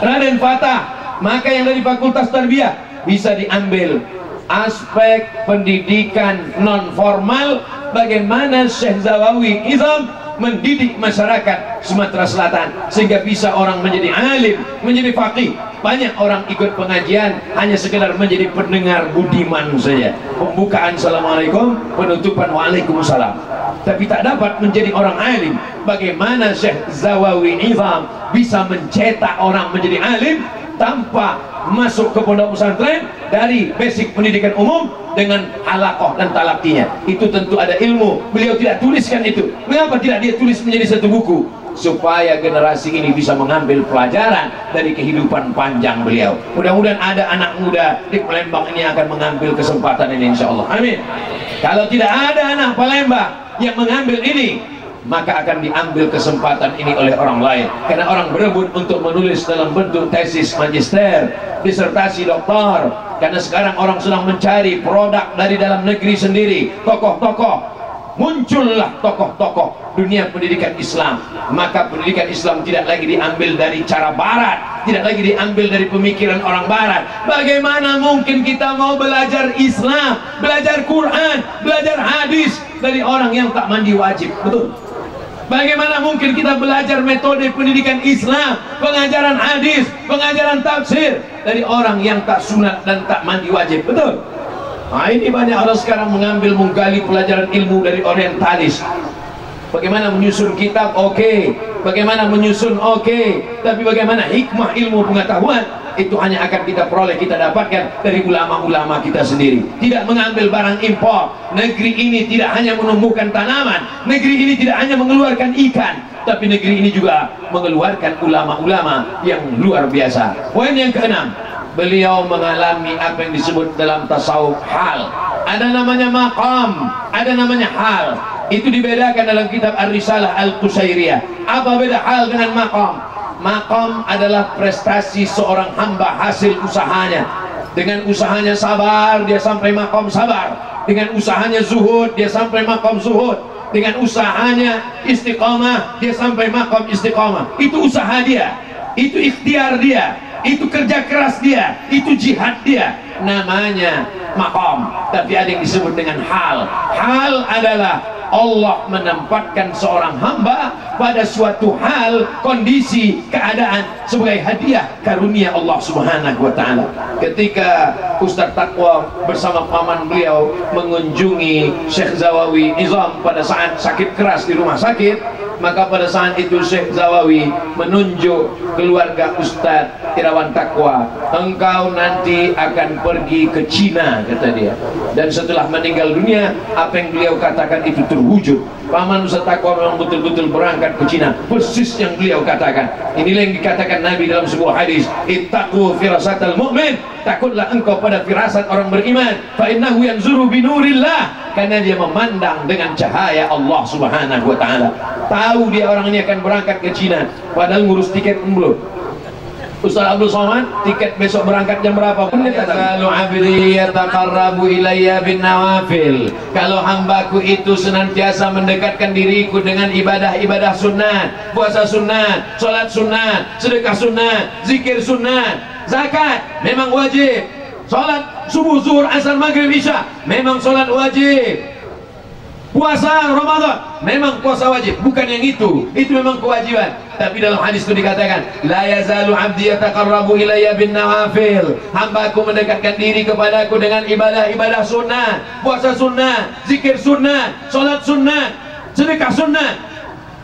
Raden Fatah, maka yang dari Fakultas Tarbiyah bisa diambil aspek pendidikan non formal, bagaimana Syekh Zawawi Izam mendidik masyarakat Sumatera Selatan sehingga bisa orang menjadi alim, menjadi faqih. Banyak orang ikut pengajian hanya sekedar menjadi pendengar budiman saja, pembukaan assalamualaikum, penutupan waalaikumsalam, tapi tak dapat menjadi orang alim. Bagaimana Syekh Zawawi Izam bisa mencetak orang menjadi alim tanpa masuk ke pondok pesantren, dari basic pendidikan umum dengan halaqah dan talaqinya. Itu tentu ada ilmu. Beliau tidak tuliskan itu. Mengapa tidak dia tulis menjadi satu buku? Supaya generasi ini bisa mengambil pelajaran dari kehidupan panjang beliau. Mudah-mudahan ada anak muda di Palembang ini akan mengambil kesempatan ini, insya Allah. Amin. Kalau tidak ada anak Palembang yang mengambil ini, maka akan diambil kesempatan ini oleh orang lain, karena orang berebut untuk menulis dalam bentuk tesis magister, disertasi doktor. Karena sekarang orang sedang mencari produk dari dalam negeri sendiri, tokoh-tokoh. Muncullah tokoh-tokoh dunia pendidikan Islam. Maka pendidikan Islam tidak lagi diambil dari cara barat, tidak lagi diambil dari pemikiran orang barat. Bagaimana mungkin kita mau belajar Islam, belajar Quran, belajar hadis dari orang yang tak mandi wajib? Betul. Bagaimana mungkin kita belajar metode pendidikan Islam, pengajaran hadis, pengajaran tafsir dari orang yang tak sunat dan tak mandi wajib? Betul. Nah, ini banyak orang sekarang menggali pelajaran ilmu dari orientalis. Bagaimana menyusun kitab, oke. Bagaimana menyusun, oke. Tapi bagaimana hikmah ilmu pengetahuan, itu hanya akan kita peroleh, kita dapatkan dari ulama-ulama kita sendiri. Tidak mengambil barang impor. Negeri ini tidak hanya menumbuhkan tanaman, negeri ini tidak hanya mengeluarkan ikan, tapi negeri ini juga mengeluarkan ulama-ulama yang luar biasa. Poin yang keenam, beliau mengalami apa yang disebut dalam tasawuf hal. Ada namanya maqam, ada namanya hal. Itu dibedakan dalam kitab Ar-Risalah Al-Qusairiyah. Apa beda hal dengan maqam? Maqam adalah prestasi seorang hamba hasil usahanya. Dengan usahanya sabar, dia sampai maqam sabar. Dengan usahanya zuhud, dia sampai maqam zuhud. Dengan usahanya istiqamah, dia sampai maqam istiqamah. Itu usaha dia, itu ikhtiar dia, itu kerja keras dia, itu jihad dia, namanya maqam. Tapi ada yang disebut dengan hal. Hal adalah Allah menempatkan seorang hamba pada suatu hal, kondisi, keadaan sebagai hadiah karunia Allah Subhanahu wa taala. Ketika Ustaz Taqwa bersama paman beliau mengunjungi Syekh Zawawi Nizam pada saat sakit keras di rumah sakit, maka pada saat itu Syekh Zawawi menunjuk keluarga Ustaz Irawan Taqwa, engkau nanti akan pergi ke Cina, kata dia. Dan setelah meninggal dunia, apa yang beliau katakan itu terwujud. Paman Ustaz Taqwa memang betul-betul berangkat ke Cina, persis yang beliau katakan. Inilah yang dikatakan Nabi dalam sebuah hadis, ittaqu firasatal mu'min, takutlah engkau pada firasat orang beriman, fa innahu yanzuru binurillah, karena dia memandang dengan cahaya Allah Subhanahu wa taala. Tahu dia orang ini akan berangkat ke Cina, padahal ngurus tiket belum. Ustaz Abdul Somad, tiket besok berangkat jam berapa? Kalau abdi yataqarrabu ilayya bin nawafil, kalau hambaku itu senantiasa mendekatkan diriku dengan ibadah-ibadah sunnah, puasa sunnah, sholat sunnah, sedekah sunnah, zikir sunnah, zakat memang wajib, sholat subuh, zuhur, asar, maghrib, isya memang sholat wajib, puasa Ramadan memang puasa wajib, bukan yang itu memang kewajiban. Tapi dalam hadis itu dikatakan, la yazalu abdi yataqarrabu ilayya bin nawafil, hambaku mendekatkan diri kepadaku dengan ibadah-ibadah sunnah, puasa sunnah, zikir sunnah, sholat sunnah, sedekah sunnah,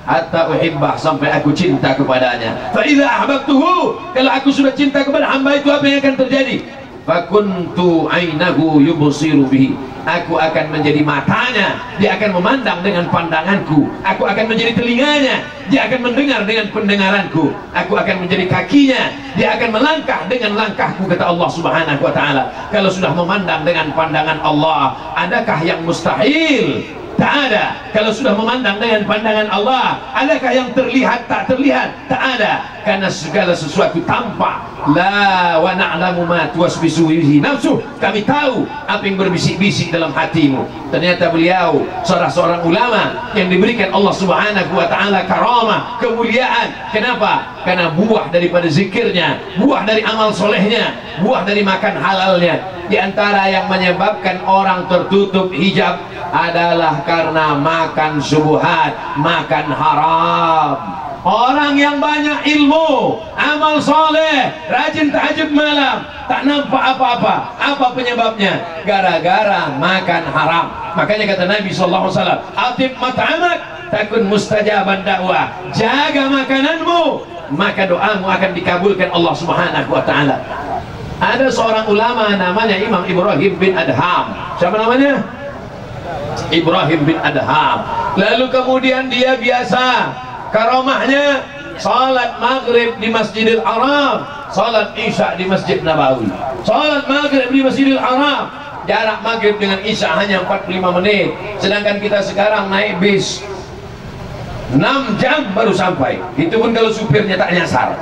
hatta uhibbah, sampai aku cinta kepadanya. Fa idza ahbabtuhu, kalau aku sudah cinta kepada hamba itu, apa yang akan terjadi? Fakuntu ainahu yubsiru bihi, aku akan menjadi matanya, dia akan memandang dengan pandanganku. Aku akan menjadi telinganya, dia akan mendengar dengan pendengaranku. Aku akan menjadi kakinya, dia akan melangkah dengan langkahku, kata Allah Subhanahu wa taala. Kalau sudah memandang dengan pandangan Allah, adakah yang mustahil? Tak ada. Kalau sudah memandang dengan pandangan Allah, adakah yang terlihat tak terlihat? Tak ada. Karena segala sesuatu tampak. La wa na'lamu ma tuwaswisu bihi nafsuh, kami tahu apa yang berbisik-bisik dalam hatimu. Ternyata beliau seorang ulama yang diberikan Allah Subhanahu wa taala karamah, kemuliaan. Kenapa? Karena buah daripada zikirnya, buah dari amal solehnya, buah dari makan halalnya. Di antara yang menyebabkan orang tertutup hijab adalah karena makan subuhat, makan haram. Orang yang banyak ilmu, amal soleh, rajin tahajud malam, tak nampak apa-apa. Apa penyebabnya? Gara-gara makan haram. Makanya kata Nabi SAW, atib mat'amak takun mustajaban dakwah. Jaga makananmu, maka doamu akan dikabulkan Allah Subhanahu wa taala. Ada seorang ulama namanya Imam Ibrahim bin Adham. Siapa namanya? Ibrahim bin Adham. Lalu kemudian dia biasa karamahnya salat maghrib di Masjidil Haram, salat isya di Masjid Nabawi, salat maghrib di Masjidil Haram, jarak maghrib dengan isya hanya 45 menit, sedangkan kita sekarang naik bis 6 jam baru sampai, itu pun kalau supirnya tak nyasar.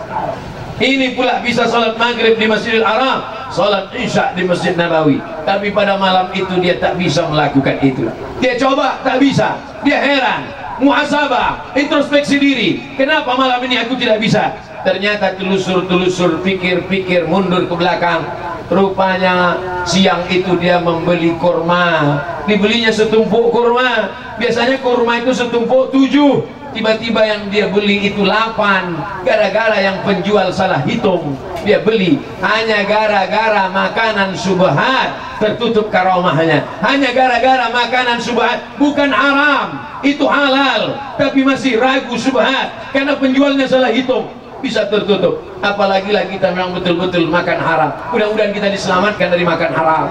Ini pula bisa sholat maghrib di Masjidil Haram, sholat isya di Masjid Nabawi, tapi pada malam itu dia tak bisa melakukan itu. Dia coba, tak bisa. Dia heran, muhasabah, introspeksi diri, kenapa malam ini aku tidak bisa? Ternyata telusur-telusur, pikir-pikir, mundur ke belakang, rupanya siang itu dia membeli kurma, dibelinya setumpuk kurma. Biasanya kurma itu setumpuk 7, tiba-tiba yang dia beli itu 8, gara-gara yang penjual salah hitung. Dia beli hanya gara-gara makanan subhat, tertutup karomahnya. Hanya gara-gara makanan subhat, bukan haram, itu halal, tapi masih ragu subhat karena penjualnya salah hitung, bisa tertutup. Apalagi lagi kita memang betul-betul makan haram. Mudah-mudahan kita diselamatkan dari makan haram.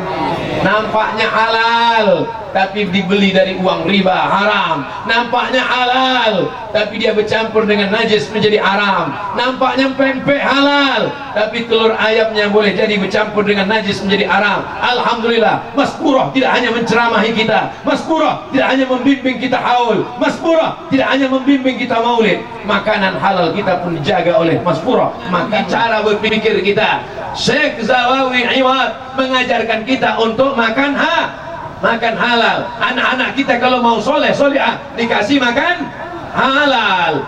Nampaknya halal, tapi dibeli dari uang riba, haram. Nampaknya halal, tapi dia bercampur dengan najis menjadi haram. Nampaknya pempek halal, tapi telur ayamnya boleh jadi bercampur dengan najis menjadi haram. Alhamdulillah, Mas Purah tidak hanya menceramahi kita, Mas Purah tidak hanya membimbing kita haul, Mas Purah tidak hanya membimbing kita maulid. Makanan halal kita pun dijaga oleh Mas Purah. Maka cara berpikir kita, Syekh Zawawi Iwad mengajarkan kita untuk makan halal. Anak-anak kita kalau mau soleh solehah dikasih makan halal.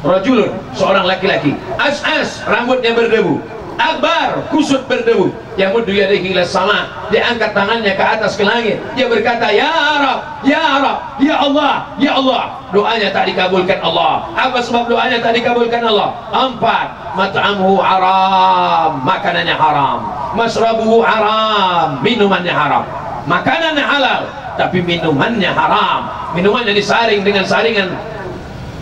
Rajulun, seorang laki-laki, as rambutnya berdebu, akbar, kusut berdebu, yamuddu yadayhi ila sama, dia angkat tangannya ke atas ke langit, dia berkata, ya Rab, ya Rab, ya Allah, ya Allah. Doanya tak dikabulkan Allah. Apa sebab doanya tak dikabulkan Allah? 4, mat'amuhu haram, makanannya haram, masrabuhu haram, minumannya haram. Makanannya halal, tapi minumannya haram. Minumannya disaring dengan saringan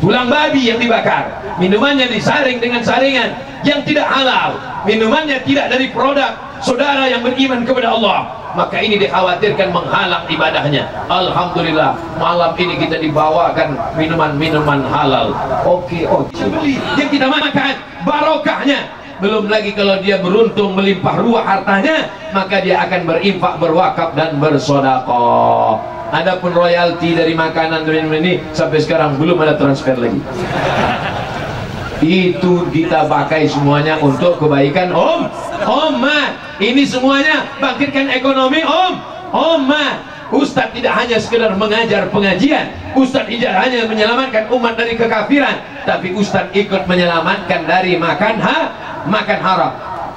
tulang babi yang dibakar, minumannya disaring dengan saringan yang tidak halal, minumannya tidak dari produk saudara yang beriman kepada Allah. Maka ini dikhawatirkan menghalang ibadahnya. Alhamdulillah, malam ini kita dibawakan minuman-minuman halal. Oke, yang kita makan barokahnya. Belum lagi kalau dia beruntung melimpah ruah hartanya, maka dia akan berinfak, berwakaf dan bersedekah. Adapun royalti dari makanan ini sampai sekarang belum ada transfer lagi. Itu kita pakai semuanya untuk kebaikan ini semuanya bangkitkan ekonomi Ustadz tidak hanya sekedar mengajar pengajian, Ustadz tidak hanya menyelamatkan umat dari kekafiran, tapi Ustadz ikut menyelamatkan dari makan haram.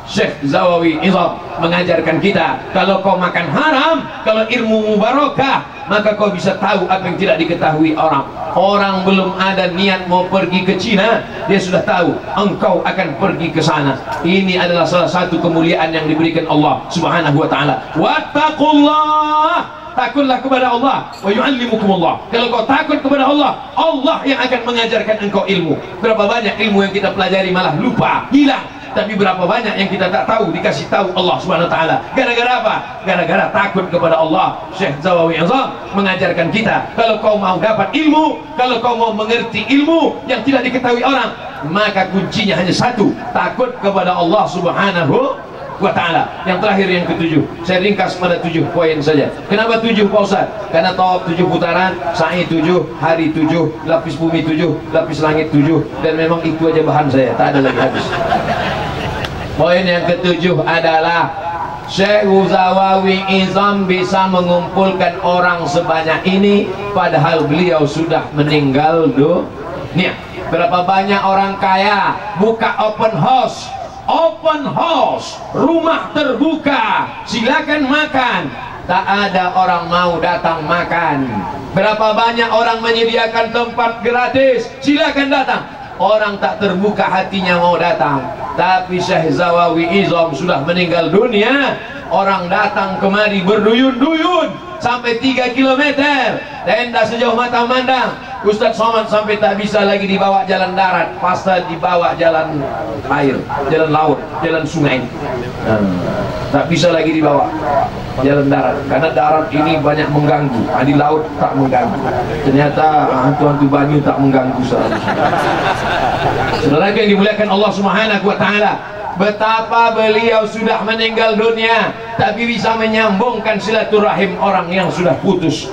Syekh Zawawi Iwad mengajarkan kita, kalau kau makan haram, kalau ilmu barokah, maka kau bisa tahu apa yang tidak diketahui orang. Orang belum ada niat mau pergi ke Cina, dia sudah tahu engkau akan pergi ke sana. Ini adalah salah satu kemuliaan yang diberikan Allah Subhanahu wa taala. Wattaqullah, takutlah kepada Allah, wa yu'allimukumullah. Kalau kau takut kepada Allah, Allah yang akan mengajarkan engkau ilmu. Berapa banyak ilmu yang kita pelajari malah lupa, hilang. Tapi berapa banyak yang kita tak tahu dikasih tahu Allah Subhanahu wa taala. Gara-gara apa? Gara-gara takut kepada Allah. Syekh Zawawi Iwad mengajarkan kita, kalau kau mau dapat ilmu, kalau kau mau mengerti ilmu yang tidak diketahui orang, maka kuncinya hanya satu, takut kepada Allah Subhanahu wa ta'ala. Yang terakhir, yang ketujuh, saya ringkas pada 7 poin saja. Kenapa 7 Pak Ustaz? Karena tawaf 7 putaran, sa'i 7, hari 7, lapis bumi 7, lapis langit 7, dan memang itu aja bahan saya, tak ada lagi habis. Poin yang ketujuh adalah Syekh Zawawi Iwad bisa mengumpulkan orang sebanyak ini padahal beliau sudah meninggal dunia. Berapa banyak orang kaya buka open house, rumah terbuka, silakan makan, tak ada orang mau datang makan. Berapa banyak orang menyediakan tempat gratis, silakan datang, orang tak terbuka hatinya mau datang. Tapi Syekh Zawawi Iwad sudah meninggal dunia, orang datang kemari berduyun-duyun sampai 3 km, tenda sejauh mata memandang. Ustadz Somad sampai tak bisa lagi dibawa jalan darat, pasta dibawa jalan air, jalan laut, jalan sungai. Tak bisa lagi dibawa jalan darat, karena darat ini banyak mengganggu. Di laut tak mengganggu. Ternyata hantu-hantu banyu tak mengganggu. Saudara yang dimuliakan Allah Subhanahu wa ta'ala, betapa beliau sudah meninggal dunia tapi bisa menyambungkan silaturahim orang yang sudah putus.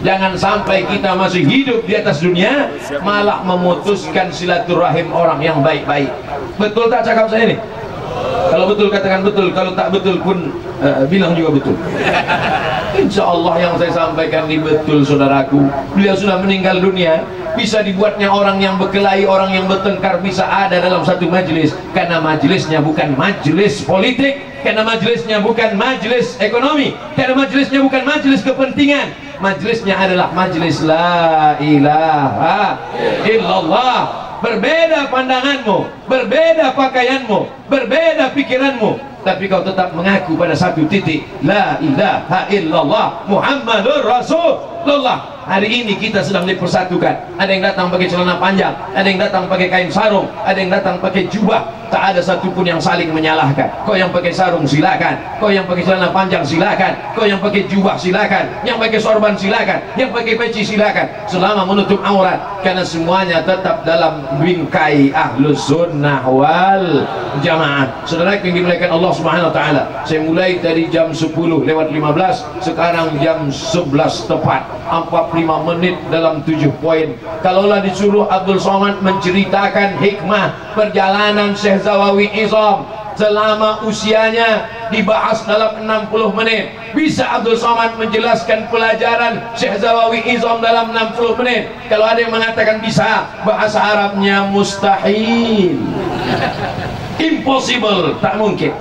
Jangan sampai kita masih hidup di atas dunia malah memutuskan silaturahim orang yang baik-baik. Betul tak cakap saya ini? Kalau betul katakan betul, kalau tak betul pun bilang juga betul. Insya Allah yang saya sampaikan ini betul, saudaraku. Beliau sudah meninggal dunia, bisa dibuatnya orang yang berkelahi, orang yang bertengkar bisa ada dalam satu majelis, karena majelisnya bukan majelis politik, karena majelisnya bukan majelis ekonomi, karena majelisnya bukan majelis kepentingan. Majelisnya adalah majelis la ilaha illallah. Berbeda pandanganmu, berbeda pakaianmu, berbeda pikiranmu, tapi kau tetap mengaku pada satu titik, la ilaha illallah Muhammadur Rasulullah. Hari ini kita sedang dipersatukan. Ada yang datang pakai celana panjang, ada yang datang pakai kain sarung, ada yang datang pakai jubah. Tak ada satupun yang saling menyalahkan. Kau yang pakai sarung silakan, kau yang pakai celana panjang silakan, kau yang pakai jubah silakan, yang pakai sorban silakan, yang pakai peci silakan, selama menutup aurat, karena semuanya tetap dalam bingkai Ahlus Sunnah wal Jamaah. Saudara yang dimuliakan Allah Subhanahu wa taala, saya mulai dari jam 10:15, sekarang jam 11 tepat, 45 menit dalam 7 poin. Kalaulah disuruh Abdul Somad menceritakan hikmah perjalanan Syekh Zawawi Izam selama usianya dibahas dalam 60 menit, bisa Abdul Somad menjelaskan pelajaran Syekh Zawawi Izam dalam 60 menit. Kalau ada yang mengatakan bisa, bahasa Arabnya mustahil, impossible, tak mungkin.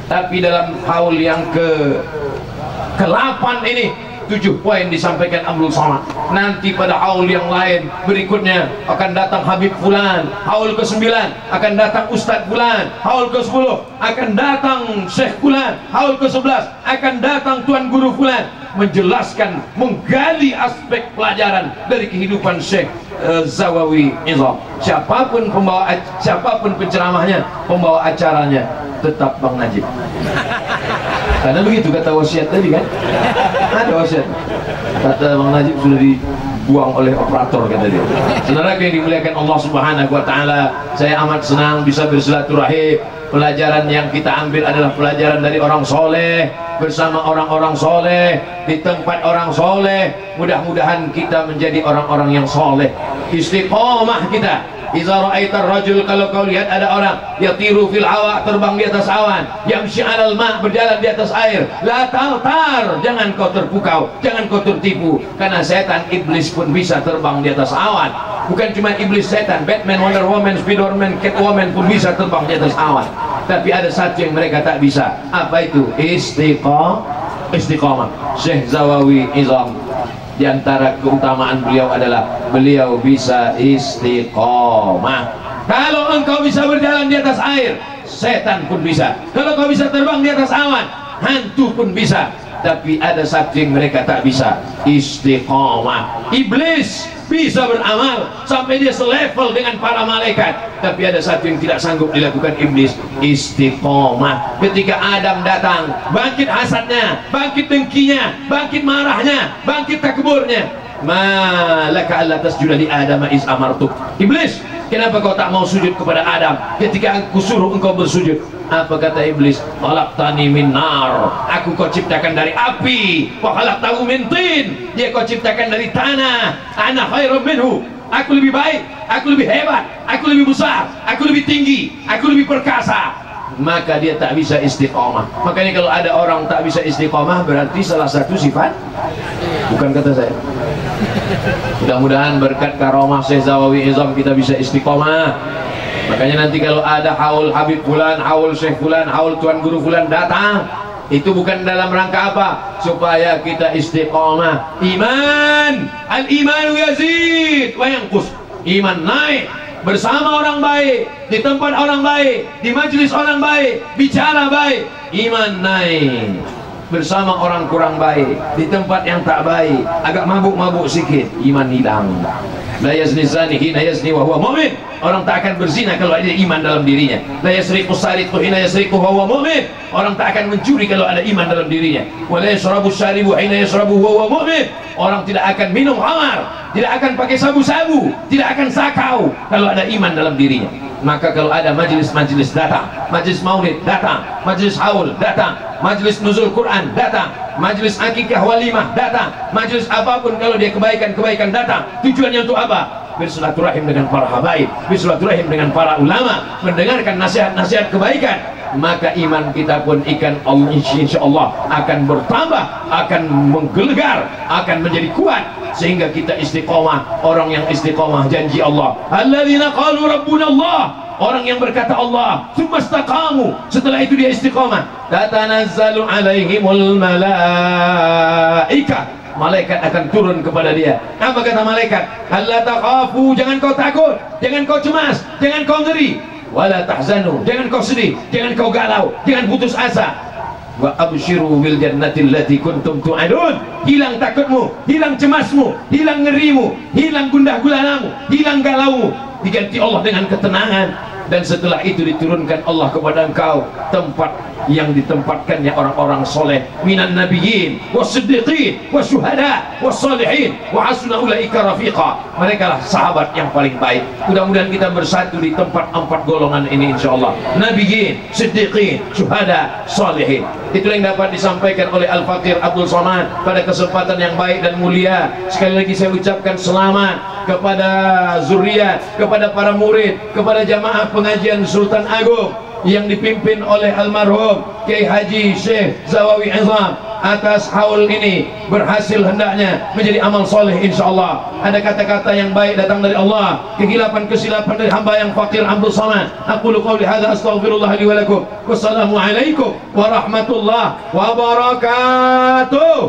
Tapi dalam haul yang ke-8 ini 7 poin disampaikan Abdul Somad. Nanti pada haul yang lain berikutnya akan datang Habib Fulan, haul ke-9 akan datang Ustadz Fulan, haul ke-10 akan datang Syekh Fulan, haul ke-11 akan datang Tuan Guru Fulan, menjelaskan, menggali aspek pelajaran dari kehidupan Syekh Zawawi Izam. Siapapun pembawa, siapapun penceramahnya, pembawa acaranya tetap Bang Najib. Karena begitu kata wasiat tadi kan, ada wasiat, kata Bang Najib sudah dibuang oleh operator, kata dia. Saudara yang dimuliakan Allah Subhanahu wa taala, saya amat senang bisa bersilaturahim. Pelajaran yang kita ambil adalah pelajaran dari orang soleh, bersama orang-orang soleh, di tempat orang soleh. Mudah-mudahan kita menjadi orang-orang yang soleh. Istiqomah kita. Iza ra'aitar rajul, kalau kau lihat ada orang yatiru fil hawa, terbang di atas awan, yamshi 'alal ma', berjalan di atas air, la taltar, jangan kau terpukau, jangan kau tertipu, karena setan iblis pun bisa terbang di atas awan. Bukan cuma iblis, setan, Batman, Wonder Woman, Spiderman, Catwoman pun bisa terbang di atas awan. Tapi ada satu yang mereka tak bisa. Apa itu? Istiqomah. Syekh Zawawi Izam, di antara keutamaan beliau adalah beliau bisa istiqomah. Kalau engkau bisa berjalan di atas air, setan pun bisa. Kalau kau bisa terbang di atas awan, hantu pun bisa. Tapi ada satu yang mereka tak bisa, istiqomah. Iblis bisa beramal sampai dia selevel dengan para malaikat, tapi ada satu yang tidak sanggup dilakukan iblis, istiqomah. Ketika Adam datang, bangkit hasadnya, bangkit dengkinya, bangkit marahnya, bangkit takburnya. Malaka alla tasjuda li Adam iz amartuk. Iblis, kenapa kau tak mau sujud kepada Adam ketika aku suruh engkau bersujud? Apa kata iblis? Khalaqtani min nar, aku kau ciptakan dari api. Wa khalaqtahu min tin, dia kau ciptakan dari tanah. Ana khairum minhu, aku lebih baik, aku lebih hebat, aku lebih besar, aku lebih tinggi, aku lebih perkasa. Maka dia tak bisa istiqomah. Makanya kalau ada orang tak bisa istiqomah, berarti salah satu sifat, bukan kata saya. Mudah-mudahan berkat karomah Syekh Zawawi Izam kita bisa istiqomah. Makanya nanti kalau ada haul Habib Fulan, haul Syekh Fulan, haul Tuan Guru Fulan datang, itu bukan dalam rangka apa? Supaya kita istiqomah. Iman, al-imanu yazid wa yanqus. Iman naik bersama orang baik, di tempat orang baik, di majelis orang baik, bicara baik, iman naik. Bersama orang kurang baik, di tempat yang tak baik, agak mabuk-mabuk sikit, iman hilang. La yazni zani hina yazni wa huwa mu'min. Orang tak akan berzina kalau ada iman dalam dirinya. La yasriqu sariqu hina yasriqu wa huwa mu'min. Orang tak akan mencuri kalau ada iman dalam dirinya. Wa la yashrabu syaribu hina yashrabu wa huwa mu'min. Orang tidak akan minum khamar, tidak akan pakai sabu-sabu, tidak akan sakau kalau ada iman dalam dirinya. Maka kalau ada majelis-majelis datang, majelis maulid datang, majelis haul datang, majelis nuzul Quran datang, majelis akikah walimah datang, majelis apapun kalau dia kebaikan-kebaikan datang. Tujuannya untuk apa? Bersilaturahim dengan para habaib, bersilaturahim dengan para ulama, mendengarkan nasihat-nasihat kebaikan. Maka iman kita pun insya Allah akan bertambah, akan menggelegar, akan menjadi kuat, sehingga kita istiqomah. Orang yang istiqomah janji Allah, alladzina qalu rabbuna Allah, orang yang berkata Allah, tsumma istaqamu, setelah itu dia istiqomah, tatanazzalu alaihimul malaika, malaikat akan turun kepada dia. Apa kata malaikat? Alla takhafu, jangan kau takut, jangan kau cemas, jangan kau ngeri, wala tahzanu, jangan kau sedih, jangan kau galau, jangan putus asa. Wa abshiru bil jannati allati kuntum tu'adun. Hilang takutmu, hilang cemasmu, hilang ngerimu, hilang gundah gulanamu, hilang galaumu, diganti Allah dengan ketenangan. Dan setelah itu diturunkan Allah kepada engkau tempat yang ditempatkannya orang-orang soleh, minan nabiyyin wassiddiqin wasyuhada wassalihin wa hasuna ulaika rafiqa. Mereka lah sahabat yang paling baik. Mudah-mudahan kita bersatu di tempat 4 golongan ini insyaallah. Nabiyyin, siddiqin, syuhada, salihin. Itu yang dapat disampaikan oleh Al-Fakir Abdul Somad pada kesempatan yang baik dan mulia. Sekali lagi saya ucapkan selamat kepada zuriat, kepada para murid, kepada jamaah pengajian Sultan Agung yang dipimpin oleh almarhum Kiai Haji Syekh Zawawi Izam. Atas haul ini berhasil hendaknya menjadi amal soleh insyaallah. Ada kata-kata yang baik datang dari Allah, kehilapan-kesilapan dari hamba yang fakir Abdul Somad. Aqulu qawli hadza astaghfirullah li wa lakum. Wassalamu alaikum warahmatullahi wabarakatuh.